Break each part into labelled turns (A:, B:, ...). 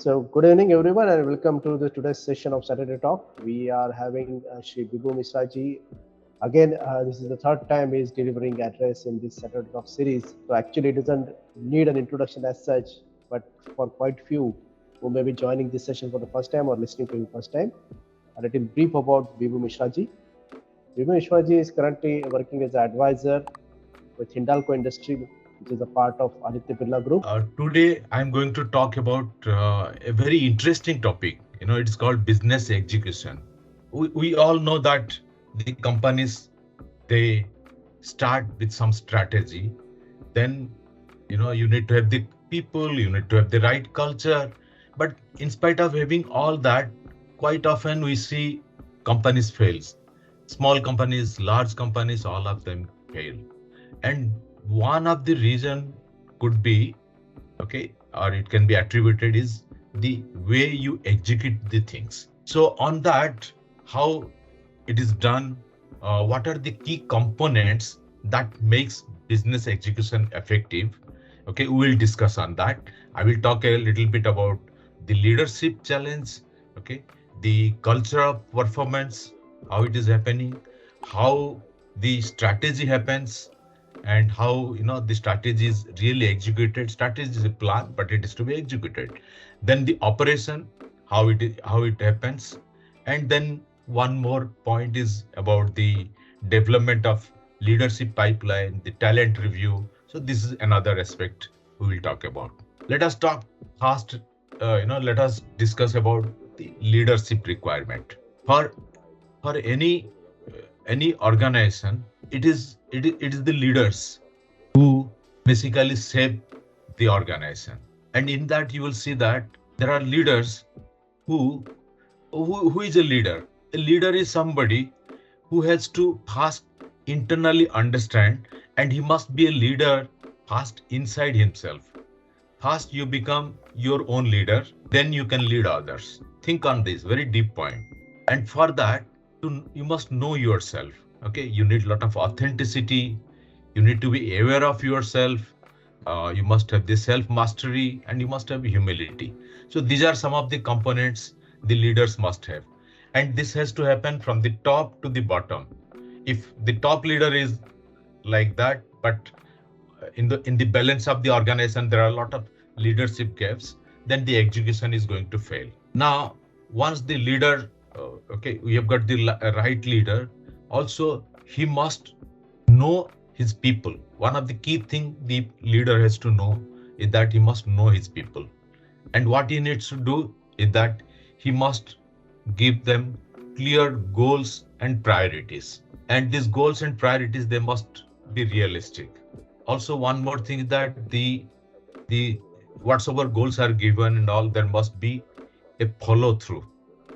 A: So good evening everyone and welcome to the today's session of Saturday Talk. We are having Shri Bibhu Mishra ji. Again, this is the third time he is delivering address in this Saturday Talk series. So actually it doesn't need an introduction as such, but for quite few who may be joining this session for the first time or listening to him first time, a little brief about Bibhu Mishra ji. Bibhu Mishra ji is currently working as an advisor with Hindalco Industries, which is a part of Aditya Birla Group.
B: Today, I'm going to talk about a very interesting topic. It's called business execution. We all know that the companies, they start with some strategy. Then, you need to have the people, you need to have the right culture. But in spite of having all that, quite often we see companies fails. Small companies, large companies, all of them fail. And one of the reason could be, or it can be attributed is the way you execute the things. So on that, how it is done, what are the key components that makes business execution effective? We will discuss on that. I will talk a little bit about the leadership challenge, the culture of performance, how it is happening, how the strategy happens, and how the strategy is really executed. Strategy is a plan, but it is to be executed. Then the operation, how it happens, and then one more point is about the development of leadership pipeline, the talent review. So this is another aspect we will talk about. Let us talk fast. Let us discuss about the leadership requirement for any organization. It is the leaders who basically shape the organization, and in that you will see that there are leaders who is a leader. A leader is somebody who has to first internally understand, and he must be a leader first inside himself. First you become your own leader, then you can lead others. Think on this very deep point. And for that, you must know yourself. You need a lot of authenticity. You need to be aware of yourself. You must have the self mastery, and you must have humility. So these are some of the components the leaders must have, and this has to happen from the top to the bottom. If the top leader is like that, but in the balance of the organization there are a lot of leadership gaps, then the execution is going to fail. Now, once the leader, we have got the right leader, also he must know his people. One of the key thing the leader has to know is that he must know his people. And what he needs to do is that he must give them clear goals and priorities. And these goals and priorities, they must be realistic. Also, one more thing is that the whatsoever goals are given and all, there must be a follow through.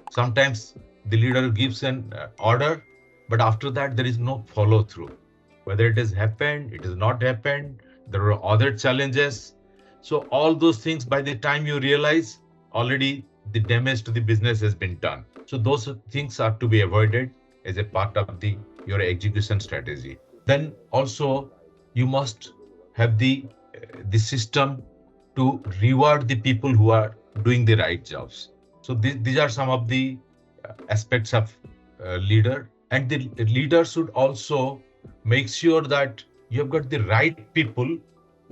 B: Sometimes the leader gives an order, but after that there is no follow through. Whether it has happened, it has not happened, there are other challenges. So all those things, by the time you realize, already the damage to the business has been done. So those things are to be avoided as a part of your execution strategy. Then also you must have the system to reward the people who are doing the right jobs. So these are some of the aspects of leader. And the leader should also make sure that you have got the right people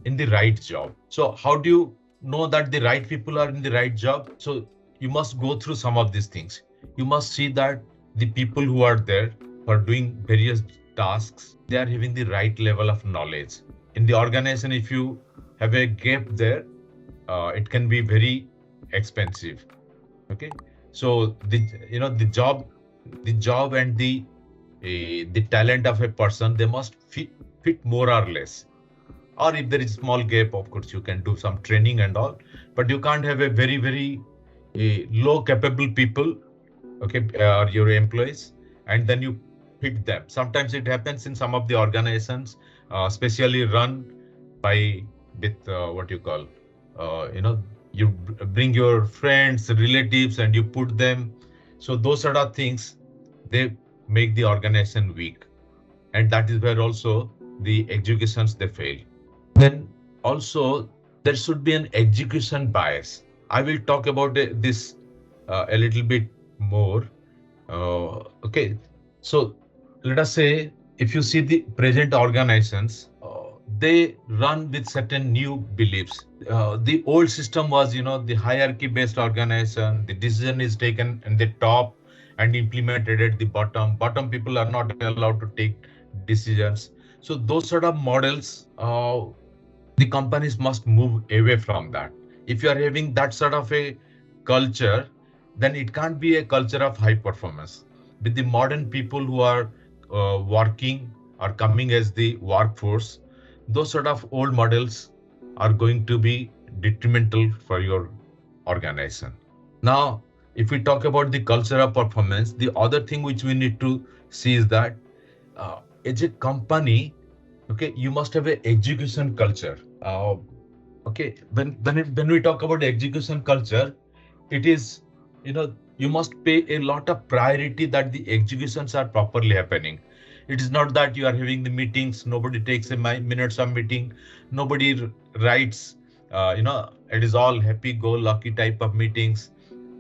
B: in the right job. So how do you know that the right people are in the right job? So you must go through some of these things. You must see that the people who are there for doing various tasks, they are having the right level of knowledge. In the organization, if you have a gap there, it can be very expensive. So the job and the talent of a person, they must fit more or less. Or if there is small gap, of course you can do some training and all, but you can't have a very low capable people, or your employees, and then you fit them. Sometimes it happens in some of the organizations, especially run by with you bring your friends, relatives, and you put them. So those sort of things, they make the organization weak, and that is where also the executions, they fail. Then also there should be an execution bias. I will talk about this a little bit more. Okay, so let us say if you see the present organizations, they run with certain new beliefs. The old system was, the hierarchy-based organization. The decision is taken in the top and implemented at the bottom. Bottom people are not allowed to take decisions. So those sort of models, the companies must move away from that. If you are having that sort of a culture, then it can't be a culture of high performance. With the modern people who are working or coming as the workforce, those sort of old models are going to be detrimental for your organization. Now, if we talk about the culture of performance, the other thing which we need to see is that as a company, okay, you must have a execution culture. Okay, when we talk about execution culture, it is, you must pay a lot of priority that the executions are properly happening. It is not that you are having the meetings, nobody takes a minutes of meeting, nobody writes, it is all happy go lucky type of meetings,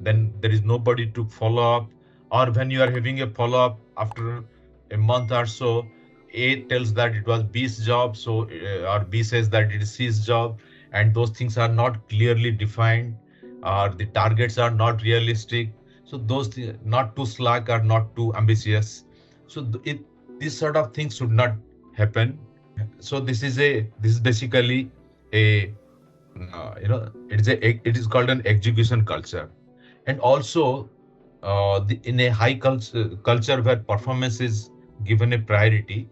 B: then there is nobody to follow up. Or when you are having a follow up after a month or so, A tells that it was B's job, so or B says that it is C's job, and those things are not clearly defined, or the targets are not realistic. So those not too slack or not too ambitious. So these sort of things should not happen. So this is basically a it is called an execution culture. And also in a high culture where performance is given a priority,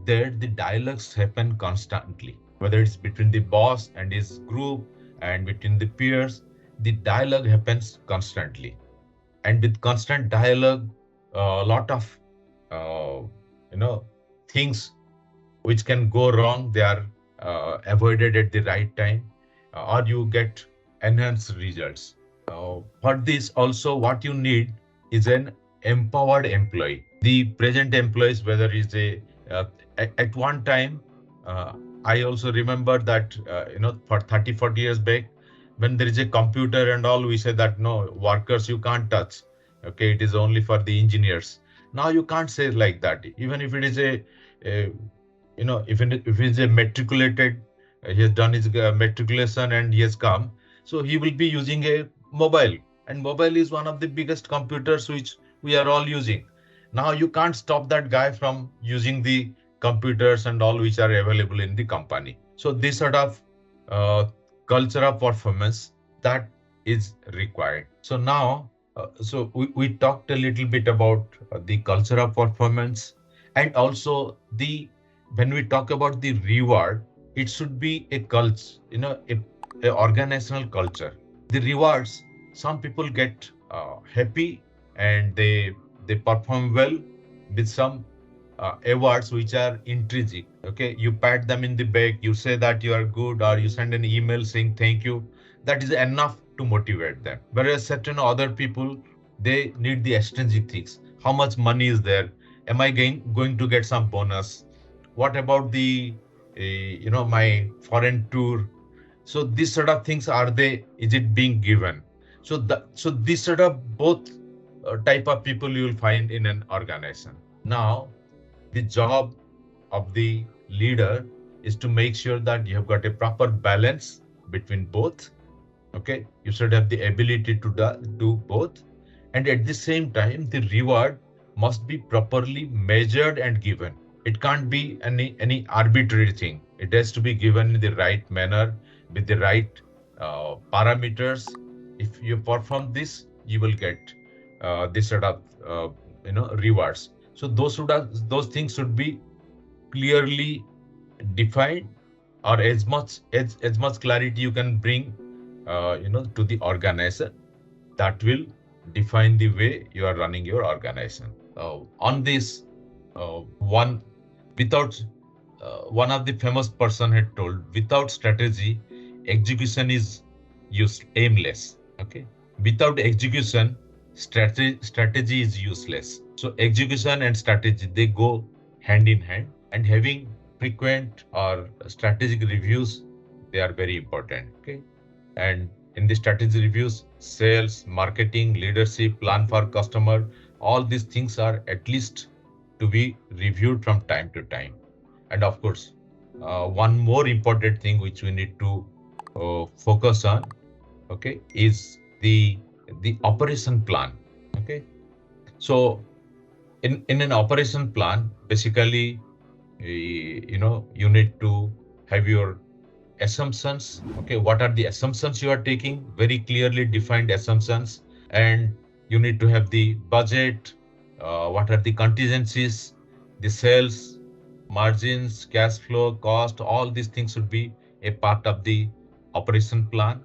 B: there the dialogues happen constantly, whether it's between the boss and his group and between the peers. The dialogue happens constantly, and with constant dialogue, a lot of uh, you know things which can go wrong, they are avoided at the right time, or you get enhanced results. For this also, what you need is an empowered employee. The present employees, whether it's uh, at one time, uh, I also remember that, for 30, 40 years back, when there is a computer and all, we say that no, workers you can't touch. Okay, it is only for the engineers. Now you can't say like that. Even if it is a if he's a matriculated, he has done his matriculation and he has come, so he will be using a mobile, and mobile is one of the biggest computers which we are all using. Now you can't stop that guy from using the computers and all which are available in the company. So this sort of uh, culture of performance, that is required. So now, we talked a little bit about the culture of performance, and also the when we talk about the reward, it should be a culture, a organizational culture. The rewards, some people get happy and they perform well with some awards which are intrinsic. Okay, you pat them in the back, you say that you are good, or you send an email saying thank you. That is enough to motivate them. Whereas certain other people, they need the extrinsic things. How much money is there? Am I going to get some bonus? What about the my foreign tour? So these sort of things, are they, is it being given? So this sort of both type of people you will find in an organization. Now the job of the leader is to make sure that you have got a proper balance between both. Okay, you should have the ability to do both, and at the same time the reward must be properly measured and given. It can't be any arbitrary thing. It has to be given in the right manner, with the right parameters. If you perform this, you will get this sort of rewards. So those things should be clearly defined, or as much clarity you can bring to the organization, that will define the way you are running your organization. On this, one without one of the famous person had told, without strategy, execution is aimless. Okay, without execution, strategy is useless. So execution and strategy, they go hand in hand, and having frequent or strategic reviews, they are very important. Okay, and in the strategy reviews, sales, marketing, leadership, plan for customer, all these things are at least to be reviewed from time to time. And of course, one more important thing which we need to focus on, okay, is the operation plan. Okay, so in an operation plan, basically, you need to have your assumptions. Okay, what are the assumptions you are taking? Very clearly defined assumptions, and you need to have the budget. What are the contingencies, the sales, margins, cash flow, cost? All these things should be a part of the operation plan,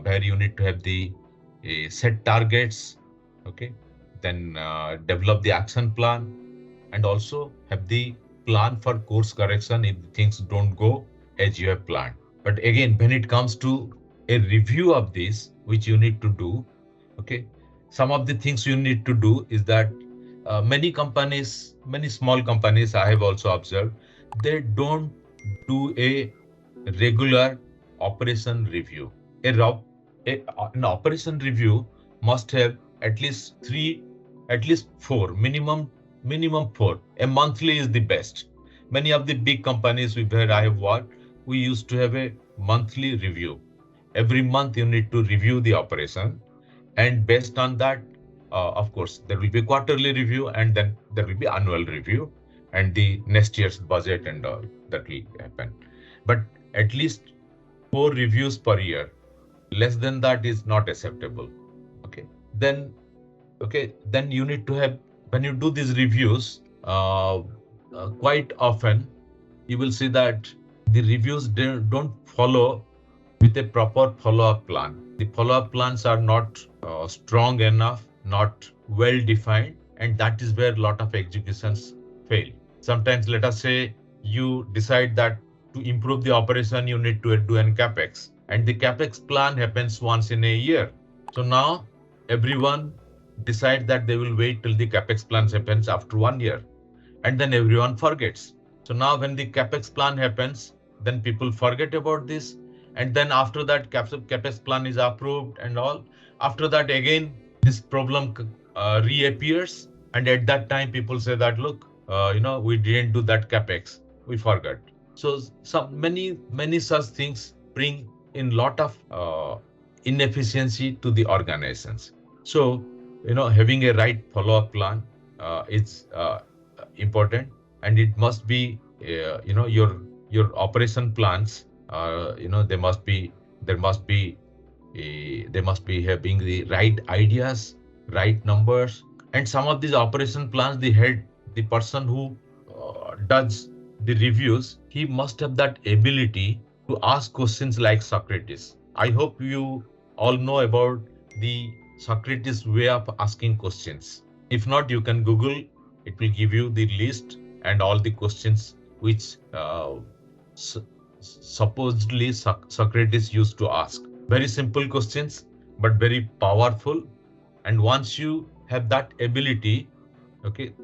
B: where you need to have the set targets. Okay, then develop the action plan, and also have the plan for course correction if things don't go as you have planned. But again, when it comes to a review of this, which you need to do, okay, some of the things you need to do is that many companies, many small companies, I have also observed, they don't do a regular operation review. An operation review must have at least three, at least four, minimum four. A monthly is the best. Many of the big companies where I have worked, we used to have a monthly review. Every month you need to review the operation, and based on that, of course, there will be quarterly review, and then there will be annual review, and the next year's budget and all that will happen. But at least four reviews per year. Less than that is not acceptable. Okay. Then you need to have, when you do these reviews, quite often you will see that the reviews don't follow with a proper follow-up plan. The follow-up plans are not strong enough, not well defined, and that is where a lot of executions fail. Sometimes, let us say you decide that to improve the operation, you need to do an capex, and the capex plan happens once in a year. So now everyone decide that they will wait till the capex plan happens after 1 year, and then everyone forgets. So now when the capex plan happens, then people forget about this, and then after that capex plan is approved and all. After that, again this problem reappears, and at that time people say that, look, we didn't do that capex, we forgot. So some many such things bring in lot of inefficiency to the organizations. So having a right follow-up plan is important, and it must be your operation plans. There must be they must be having the right ideas, right numbers, and some of these operation plans, the person who does the reviews, he must have that ability to ask questions like Socrates. I hope you all know about the Socrates way of asking questions. If not, you can Google. It will give you the list and all the questions which supposedly Socrates used to ask. Very simple questions, but very powerful. And once you have that ability, okay,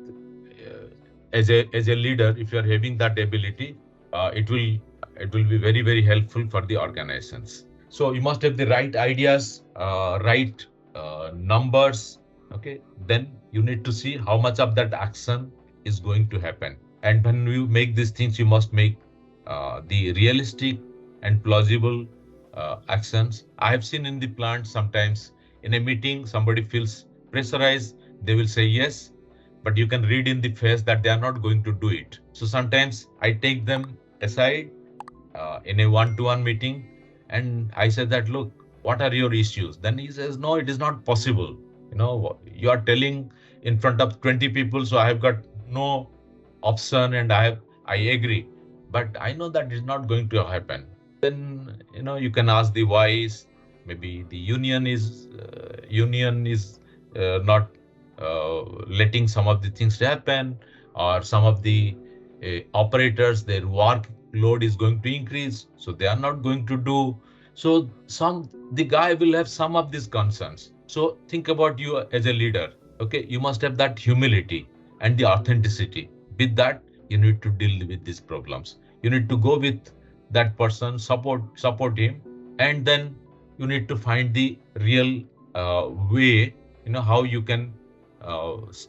B: as a leader, if you are having that ability, it will be very, very helpful for the organizations. So you must have the right ideas, right numbers. Okay, then you need to see how much of that action is going to happen. And when you make these things, you must make the realistic and plausible actions. I have seen in the plant sometimes in a meeting, somebody feels pressurized, they will say yes, but you can read in the face that they are not going to do it. So sometimes I take them aside in a one-to-one meeting, and I say that, look, what are your issues? Then he says, no, it is not possible. You are telling in front of 20 people, so I have got no option, and I agree, but I know that is not going to happen. Then you can ask the whys. Maybe the union is not letting some of the things happen, or some of the operators, their workload is going to increase, so they are not going to do. So the guy will have some of these concerns. So think about you as a leader. Okay, you must have that humility and the authenticity. With that, you need to deal with these problems. You need to go with that person, support him, and then you need to find the real way, how you can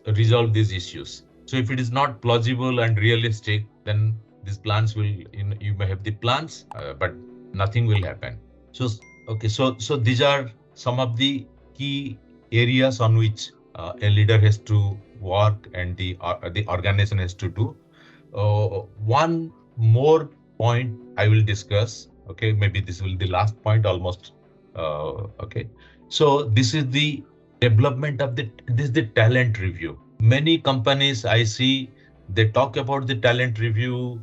B: resolve these issues. So if it is not plausible and realistic, then these plans will, you may have the plans, but nothing will happen. So okay, so these are some of the key areas on which a leader has to work and the organization has to do. One more point I will discuss. Okay, maybe this will be the last point almost. Okay, so this is the development of the talent review. Many companies I see, they talk about the talent review,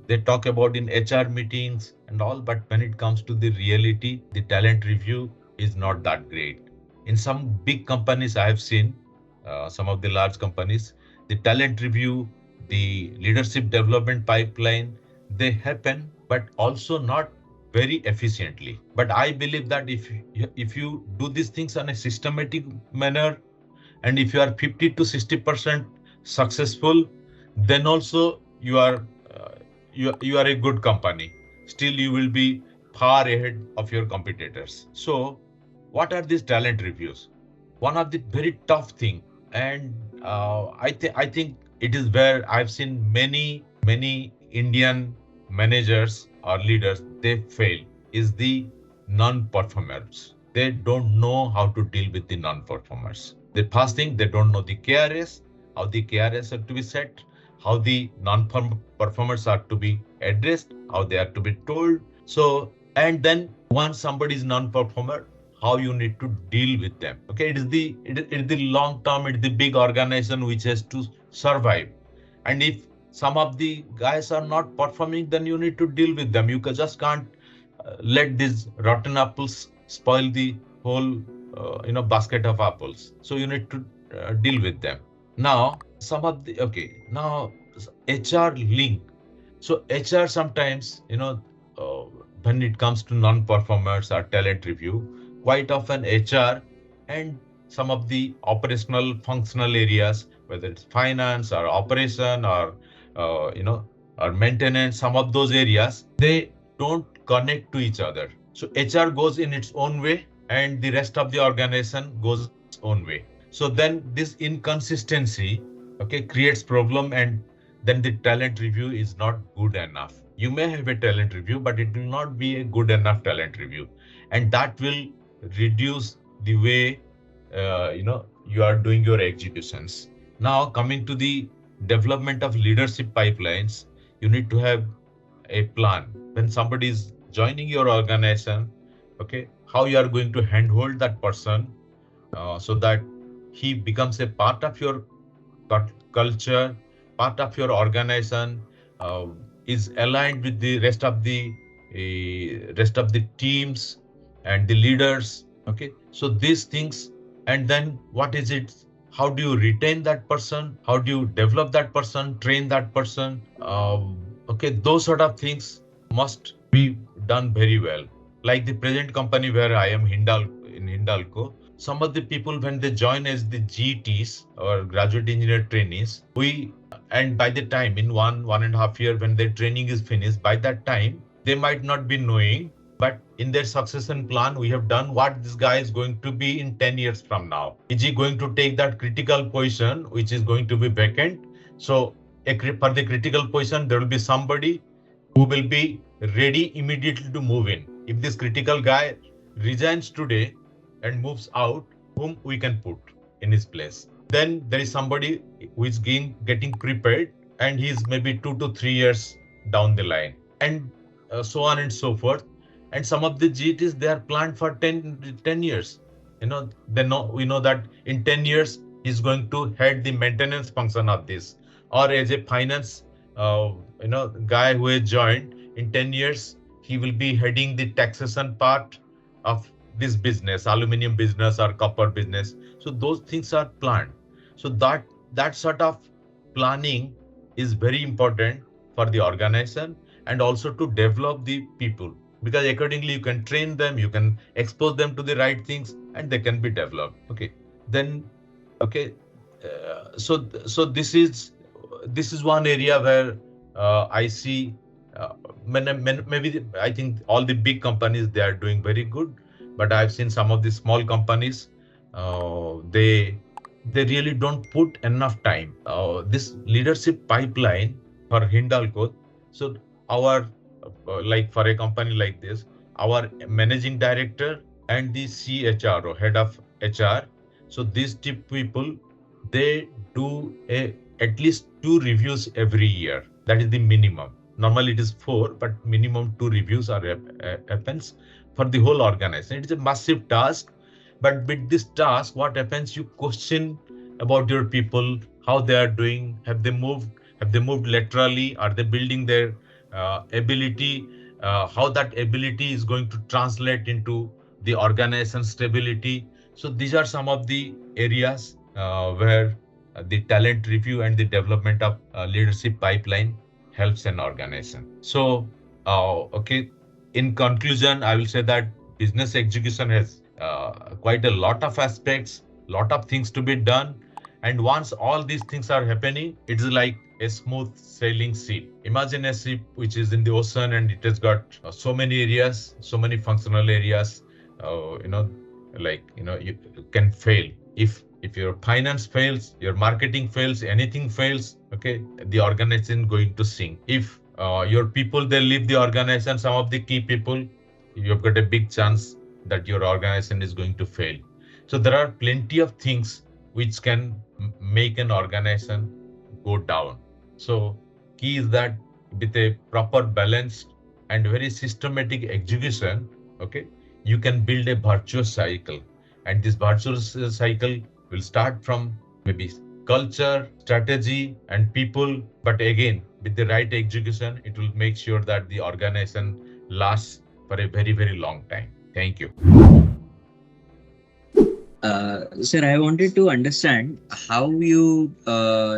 B: they talk about in HR meetings and all, but when it comes to the reality, the talent review is not that great. In some big companies I have seen, some of the large companies, the talent review, the leadership development pipeline, they happen, but also not very efficiently. But I believe that if you do these things on a systematic manner, and if you are 50 to 60% successful, then also you are a good company. Still, you will be far ahead of your competitors. So, what are these talent reviews? One of the very tough thing, and I think it is where I've seen many Indian managers or leaders, they fail, is the non-performers. They don't know how to deal with the non-performers. The first thing, they don't know the KRS, how the KRS are to be set, how the non-performers are to be addressed, how they are to be told. So, and then once somebody is non-performer, how you need to deal with them. Okay, it is the long term, it is the big organization which has to survive. And if some of the guys are not performing, then you need to deal with them. You just can't let these rotten apples spoil the whole basket of apples. So you need to deal with them. Now some of the okay now HR link. So HR sometimes, uh, when it comes to non-performers or talent review, quite often HR and some of the operational functional areas, whether it's finance or operation or or maintenance, some of those areas, they don't connect to each other. So HR goes in its own way and the rest of the organization goes in its own way. So then this inconsistency, okay, creates problem, and then the talent review is not good enough. You may have a talent review, but it will not be a good enough talent review, and that will reduce the way you are doing your executions. Now coming to the development of leadership pipelines, you need to have a plan when somebody is joining your organization. Okay, how you are going to handhold that person, so that he becomes a part of your culture, part of your organization, uh, is aligned with the rest of the teams and the leaders. Okay, so these things, and then what is it? How do you retain that person? How do you develop that person? Train that person? Okay, those sort of things must be done very well. Like the present company where I am, Hindalco, some of the people, when they join as the GTs or graduate engineer trainees, and by the time in 1.5 year, when their training is finished, by that time they might not be knowing, but in their succession plan, we have done what this guy is going to be in 10 years from now. Is he going to take that critical position which is going to be vacant? So for the critical position, there will be somebody who will be ready immediately to move in. If this critical guy resigns today and moves out, whom we can put in his place? Then there is somebody who is getting prepared, and he is maybe 2 to 3 years down the line, and so on and so forth. And some of the GTs, they are planned for 10 years. We know that in 10 years he's going to head the maintenance function of this, or as a finance guy who has joined, in 10 years he will be heading the taxation part of this business, aluminum business or copper business. So those things are planned. So that sort of planning is very important for the organization, and also to develop the people, because accordingly you can train them, you can expose them to the right things, and they can be developed. Okay, then okay, so this is one area where I see maybe I think all the big companies, they are doing very good, but I've seen some of the small companies, they really don't put enough time. This leadership pipeline for Hindalco. So our like for a company like this, our managing director and the CHRO, head of HR. So these two people, they do at least 2 reviews every year. That is the minimum. Normally it is 4, but minimum 2 reviews are happens for the whole organization. It is a massive task, but with this task, what happens? You question about your people, how they are doing, have they moved, laterally, are they building their ability, how that ability is going to translate into the organization stability. So these are some of the areas where the talent review and the development of leadership pipeline helps an organization. So, okay, in conclusion, I will say that business execution has quite a lot of aspects, lot of things to be done. And once all these things are happening, it is like a smooth sailing ship. Imagine a ship which is in the ocean and it has got so many areas, so many functional areas. You know, you can fail if your finance fails, your marketing fails, anything fails. Okay, the organization going to sink. If your people they leave the organization, some of the key people, you've got a big chance that your organization is going to fail. So there are plenty of things which can make an organization go down. So key is that with a proper balanced and very systematic execution, okay, you can build a virtuous cycle. And this virtuous cycle will start from maybe culture, strategy, and people. But again, with the right execution, it will make sure that the organization lasts for a very, very long time. Thank you.
C: Sir, I wanted to understand how you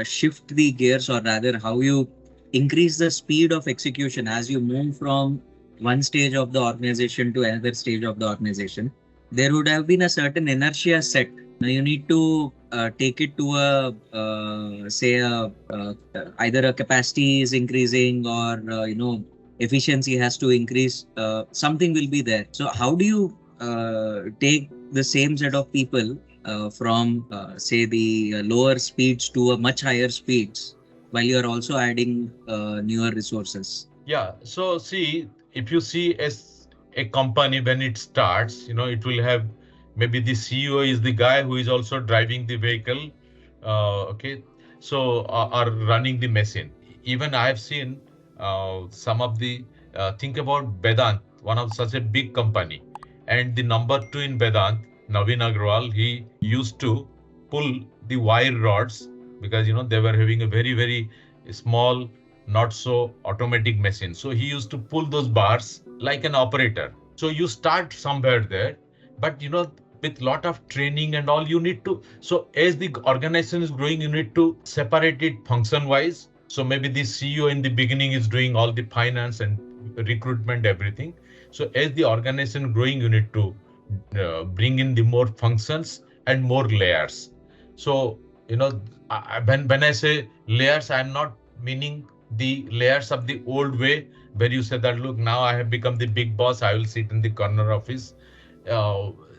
C: shift the gears, or rather, how you increase the speed of execution as you move from one stage of the organization to another stage of the organization. There would have been a certain inertia set. Now you need to take it to either a capacity is increasing, or efficiency has to increase. Something will be there. So how do you take the same set of people from say the lower speeds to a much higher speeds, while you are also adding newer resources?
B: Yeah. So see, if you see as a company when it starts, it will have maybe the CEO is the guy who is also driving the vehicle. Okay. So or running the machine. Even I have seen some of the think about Vedant, one of such a big company, and the number two in Vedant, Naveen Agrawal, he used to pull the wire rods because they were having a very very small, not so automatic machine. So he used to pull those bars like an operator. So you start somewhere there, but with lot of training and all, you need to. So as the organization is growing, you need to separate it function wise. So maybe the CEO in the beginning is doing all the finance and recruitment, everything. So as the organization growing, you need to bring in the more functions and more layers. So when I say layers, I'm not meaning the layers of the old way where you say that, look, now I have become the big boss, I will sit in the corner office.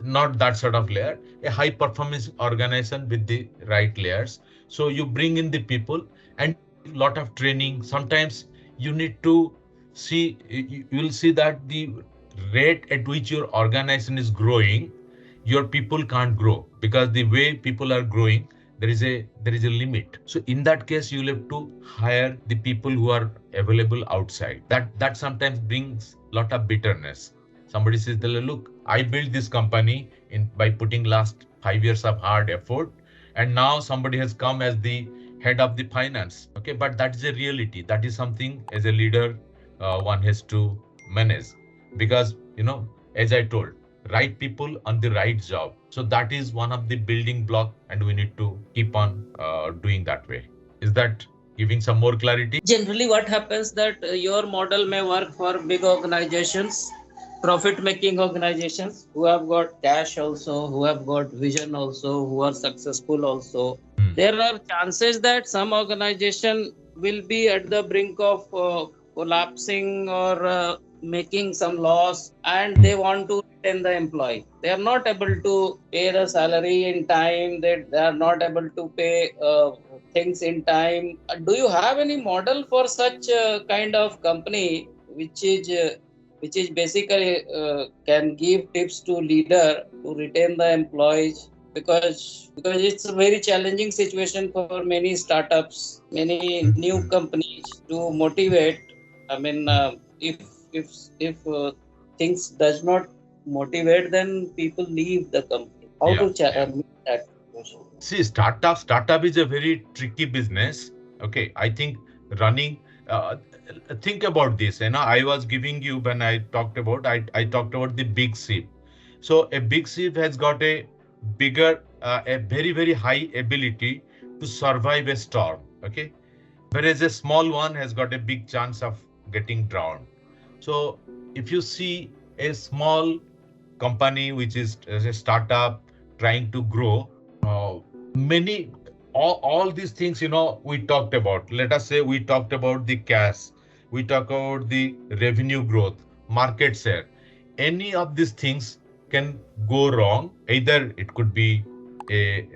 B: Not that sort of layer. A high performance organization with the right layers. So you bring in the people and lot of training. Sometimes you need to see, you will see that the rate at which your organization is growing, your people can't grow, because the way people are growing, there is a limit. So in that case, you'll have to hire the people who are available outside. That sometimes brings lot of bitterness. Somebody says, look, I built this company by putting last 5 years of hard effort, and now somebody has come as the head of the finance. Okay, but that is a reality. That is something as a leader one has to manage, because as I told, right people on the right job. So that is one of the building block, and we need to keep on doing that way. Is that giving some more clarity?
D: Generally, what happens that your model may work for big organizations, profit making organizations who have got cash also, who have got vision also, who are successful also. There are chances that some organization will be at the brink of collapsing or making some loss, and they want to retain the employee. They are not able to pay the salary in time. They are not able to pay things in time. Do you have any model for such kind of company which is basically can give tips to leader to retain the employees? Because it's a very challenging situation for many startups, many new companies to motivate. I mean, if if things does not motivate, then people leave the company. How
B: Yeah,
D: to
B: yeah.
D: meet that situation?
B: See, startup is a very tricky business. Okay, I think running. Think about this. I was giving you when I talked about the big ship. So a big ship has got a very high ability to survive a storm. Okay, whereas a small one has got a big chance of getting drowned. So if you see a small company which is as a startup trying to grow, uh, many all these things we talked about. Let us say we talked about the cash, we talk about the revenue growth, market share. Any of these things can go wrong. Either it could be a,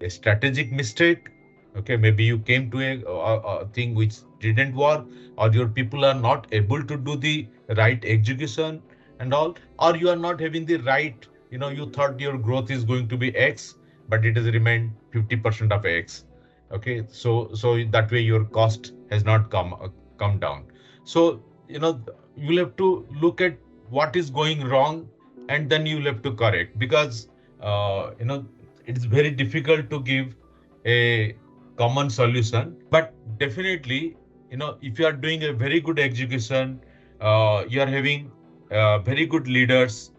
B: a strategic mistake. Okay, maybe you came to a thing which didn't work, or your people are not able to do the right execution and all, or you are not having the right, you thought your growth is going to be X, but it has remained 50% of X. Okay, so that way your cost has not come down. So you'll have to look at what is going wrong, and then you'll have to correct, because it's very difficult to give a common solution. But definitely, if you are doing a very good execution, you are having very good leaders,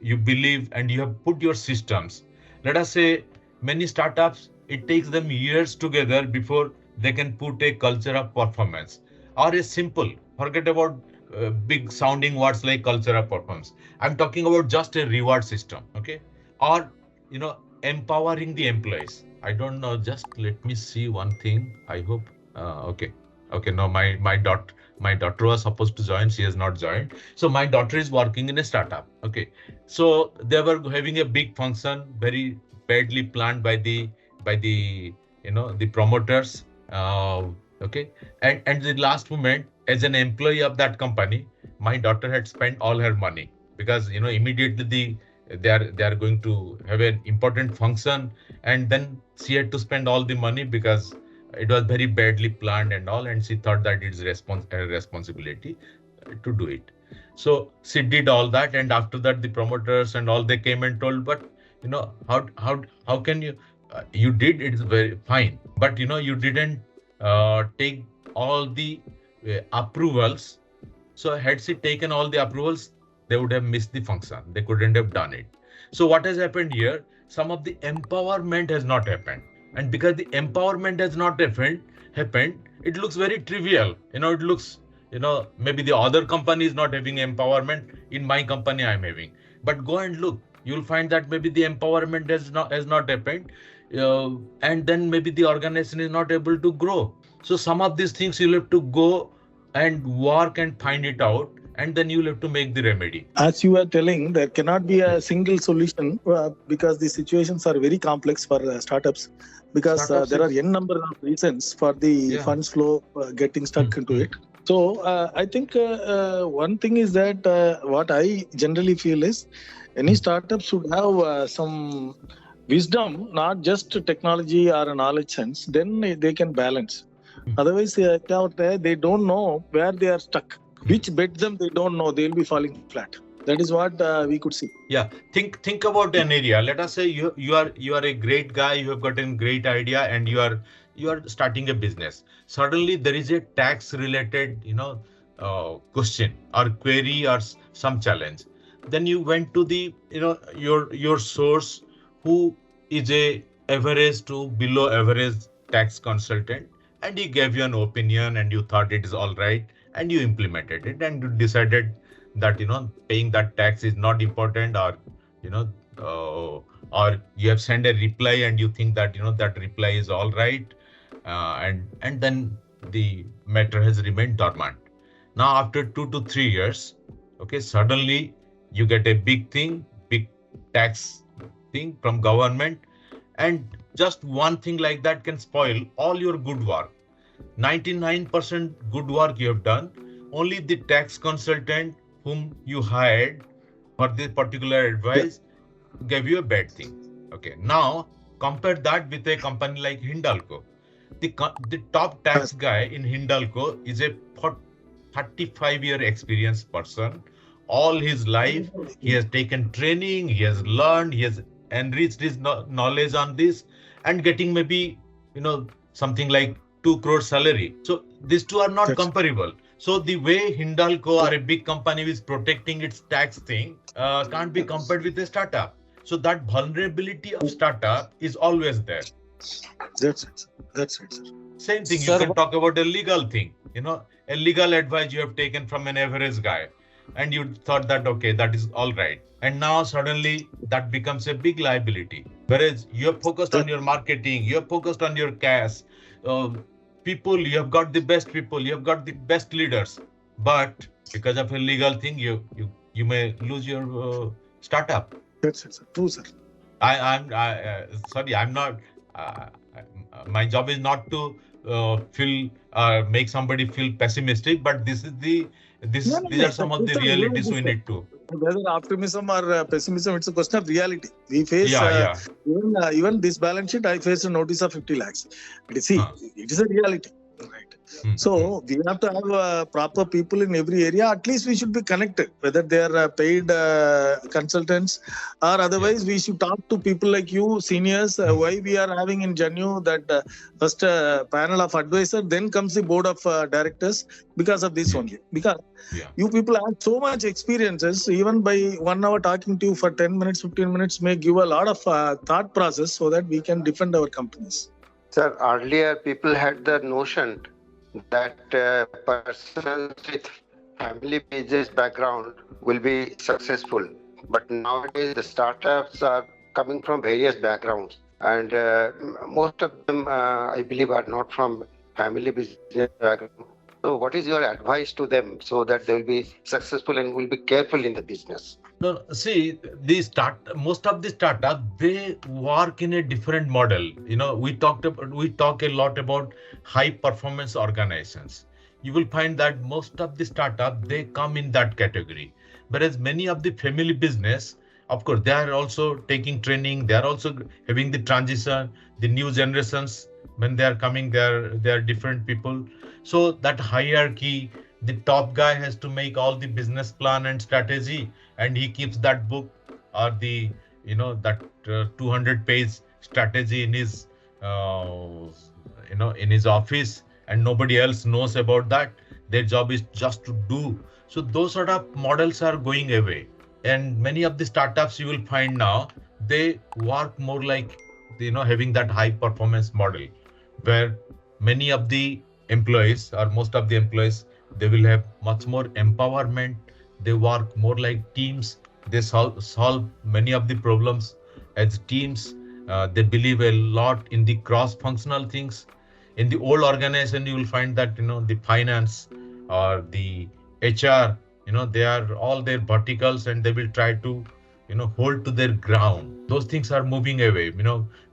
B: you believe, and you have put your systems. Let us say many startups, it takes them years together before they can put a culture of performance, or a simple, forget about big sounding words like culture of performance. I'm talking about just a reward system. Okay, or empowering the employees. I don't know, just let me see one thing. I hope okay, no, my daughter was supposed to join, she has not joined. So my daughter is working in a startup. Okay, so they were having a big function, very badly planned by the the promoters. Okay, and the last moment, as an employee of that company, my daughter had spent all her money, because immediately they are going to have an important function, and then she had to spend all the money because it was very badly planned and all, and she thought that it's responsibility to do it. So she did all that, and after that the promoters and all, they came and told, but how can you did, it's very fine, but you didn't take all the approvals. So had she taken all the approvals, they would have missed the function. They couldn't have done it. So what has happened here? Some of the empowerment has not happened. And because the empowerment has not happened, it looks very trivial. It looks, maybe the other company is not having empowerment. In my company, I'm having. But go and look. You'll find that maybe the empowerment has not happened. And then maybe the organization is not able to grow. So some of these things you'll have to go and work and find it out, and then you'll have to make the remedy.
E: As you were telling, there cannot be a single solution because the situations are very complex for startups, because there are n number of reasons for the funds flow getting stuck into it. So I think one thing is that what I generally feel is any startup should have some wisdom, not just technology or a knowledge sense, then they can balance. Otherwise, they don't know where they are stuck. Which bet them they don't know, they'll be falling flat. That is what we could see.
B: Yeah, think about an area. Let us say you are a great guy, you have got a great idea, and you are starting a business. Suddenly there is a tax related question or query or some challenge. Then you went to the your source, who is a average to below average tax consultant, and he gave you an opinion, and you thought it is all right, and you implemented it, and you decided that paying that tax is not important, or or you have sent a reply and you think that that reply is all right, and then the matter has remained dormant. Now after 2 to 3 years, okay, suddenly you get a big tax thing from government, and just one thing like that can spoil all your good work. 99% good work you have done, only the tax consultant whom you hired for this particular advice gave you a bad thing. Okay, now compare that with a company like Hindalco. The top tax guy in Hindalco is a 35-year experienced person. All his life, he has taken training, he has learned, he has enriched his knowledge on this, and getting maybe, something like 2 crore salary. So these two are not comparable. So the way Hindalco or a big company is protecting its tax thing can't be compared with a startup. So that vulnerability of startup is always there.
E: That's it, sir.
B: Same thing, you can talk about a legal thing. A legal advice you have taken from an average guy, and you thought that, okay, that is all right. And now suddenly that becomes a big liability. Whereas you are focused on your marketing, you are focused on your cash, people, you have got the best people, you have got the best leaders. But because of a legal thing, you may lose your startup.
E: That's it, sir. True, sir.
B: I'm not. My job is not to make somebody feel pessimistic, but these are some of the realities we need to.
E: Whether optimism or pessimism, it's a question of reality. We face even this balance sheet. I face a notice of 50 lakhs. But see, it is a reality, right? So we have to have proper people in every area. At least we should be connected, whether they are paid consultants or otherwise. We should talk to people like you, seniors. Why we are having in Janyu that first panel of advisor, then comes the board of directors, because of this only. Because you people have so much experiences. Even by 1 hour talking to you for 10 minutes, 15 minutes may give a lot of thought process so that we can defend our companies.
F: Sir, earlier people had the notion that persons with family business background will be successful. But nowadays the startups are coming from various backgrounds, and most of them, I believe, are not from family business background. So what is your advice to them so that they will be successful and will be careful in the business?
B: No, see, most of the startups, they work in a different model. We talk a lot about high performance organizations. You will find that most of the startups, they come in that category. Whereas many of the family business, of course, they are also taking training. They are also having the transition, the new generations. When they are coming, they are different people. So that hierarchy, the top guy has to make all the business plan and strategy, and he keeps that book or the 200-page strategy in his in his office, and nobody else knows about that. Their job is just to do. So those sort of models are going away, and many of the startups you will find now, they work more like having that high performance model, where many of the employees or most of the employees, they will have much more empowerment. They work more like teams. They solve many of the problems as teams. They believe a lot in the cross-functional things. In the old organization, you will find that the finance or the HR, they are all their verticals, and they will try to hold to their ground. Those things are moving away.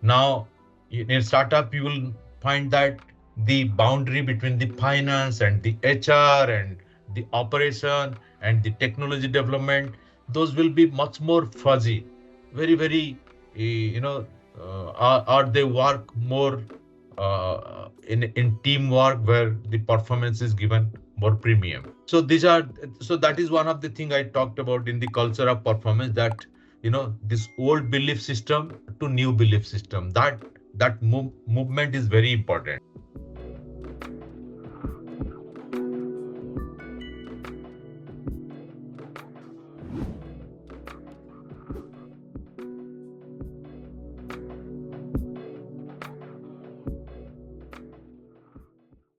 B: Now in a startup, you will find that the boundary between the finance and the HR and the operation and the technology development, those will be much more fuzzy, very, very, or they work more in teamwork, where the performance is given more premium. So that is one of the things I talked about in the culture of performance, that this old belief system to new belief system, that movement is very important.